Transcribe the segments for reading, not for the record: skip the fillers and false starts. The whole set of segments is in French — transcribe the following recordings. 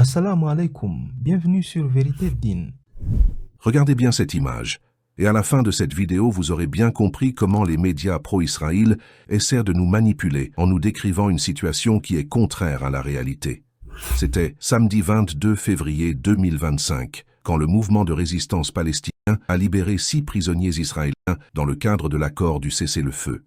Assalamu alaikum, bienvenue sur Vérité Din. Regardez bien cette image. Et à la fin de cette vidéo, vous aurez bien compris comment les médias pro-Israël essaient de nous manipuler en nous décrivant une situation qui est contraire à la réalité. C'était samedi 22 février 2025, quand le mouvement de résistance palestinien a libéré 6 prisonniers israéliens dans le cadre de l'accord du cessez-le-feu.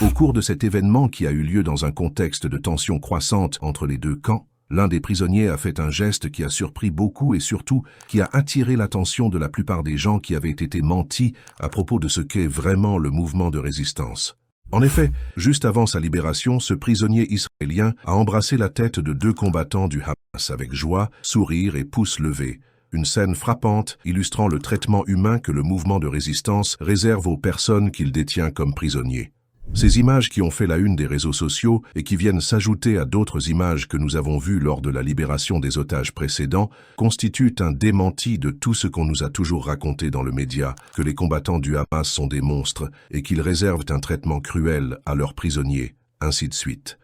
Au cours de cet événement qui a eu lieu dans un contexte de tension croissante entre les deux camps, l'un des prisonniers a fait un geste qui a surpris beaucoup et surtout qui a attiré l'attention de la plupart des gens qui avaient été mentis à propos de ce qu'est vraiment le mouvement de résistance. En effet, juste avant sa libération, ce prisonnier israélien a embrassé la tête de 2 combattants du Hamas avec joie, sourire et pouce levé. Une scène frappante illustrant le traitement humain que le mouvement de résistance réserve aux personnes qu'il détient comme prisonniers. Ces images qui ont fait la une des réseaux sociaux et qui viennent s'ajouter à d'autres images que nous avons vues lors de la libération des otages précédents constituent un démenti de tout ce qu'on nous a toujours raconté dans le média, que les combattants du Hamas sont des monstres et qu'ils réservent un traitement cruel à leurs prisonniers, ainsi de suite.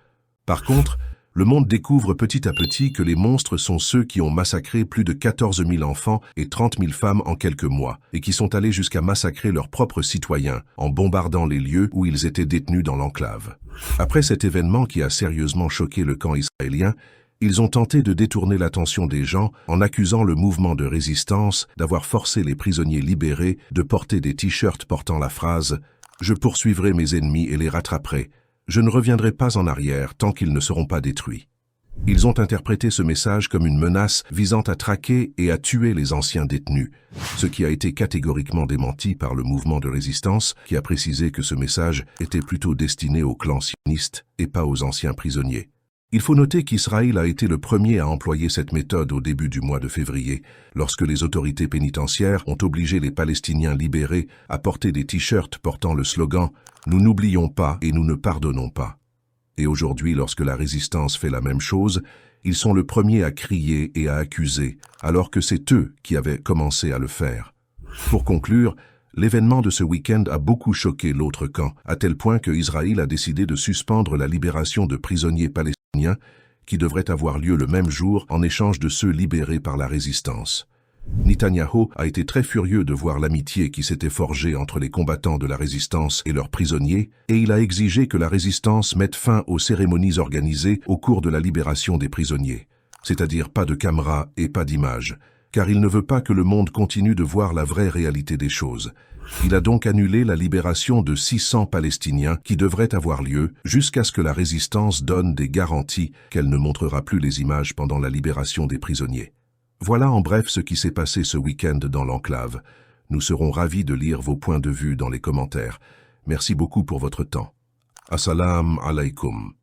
Par contre, le monde découvre petit à petit que les monstres sont ceux qui ont massacré plus de 14 000 enfants et 30 000 femmes en quelques mois, et qui sont allés jusqu'à massacrer leurs propres citoyens en bombardant les lieux où ils étaient détenus dans l'enclave. Après cet événement qui a sérieusement choqué le camp israélien, ils ont tenté de détourner l'attention des gens en accusant le mouvement de résistance d'avoir forcé les prisonniers libérés de porter des t-shirts portant la phrase « Je poursuivrai mes ennemis et les rattraperai ». Je ne reviendrai pas en arrière tant qu'ils ne seront pas détruits. Ils ont interprété ce message comme une menace visant à traquer et à tuer les anciens détenus, ce qui a été catégoriquement démenti par le mouvement de résistance qui a précisé que ce message était plutôt destiné aux clans sionistes et pas aux anciens prisonniers. Il faut noter qu'Israël a été le premier à employer cette méthode au début du mois de février, lorsque les autorités pénitentiaires ont obligé les Palestiniens libérés à porter des t-shirts portant le slogan « Nous n'oublions pas et nous ne pardonnons pas ». Et aujourd'hui, lorsque la résistance fait la même chose, ils sont le premier à crier et à accuser, alors que c'est eux qui avaient commencé à le faire. Pour conclure, l'événement de ce week-end a beaucoup choqué l'autre camp, à tel point que Israël a décidé de suspendre la libération de prisonniers palestiniens qui devraient avoir lieu le même jour en échange de ceux libérés par la résistance. Netanyahou a été très furieux de voir l'amitié qui s'était forgée entre les combattants de la résistance et leurs prisonniers, et il a exigé que la résistance mette fin aux cérémonies organisées au cours de la libération des prisonniers, c'est-à-dire pas de caméras et pas d'images, car il ne veut pas que le monde continue de voir la vraie réalité des choses. Il a donc annulé la libération de 600 Palestiniens qui devraient avoir lieu jusqu'à ce que la résistance donne des garanties qu'elle ne montrera plus les images pendant la libération des prisonniers. Voilà en bref ce qui s'est passé ce week-end dans l'enclave. Nous serons ravis de lire vos points de vue dans les commentaires. Merci beaucoup pour votre temps. Assalamu alaikum.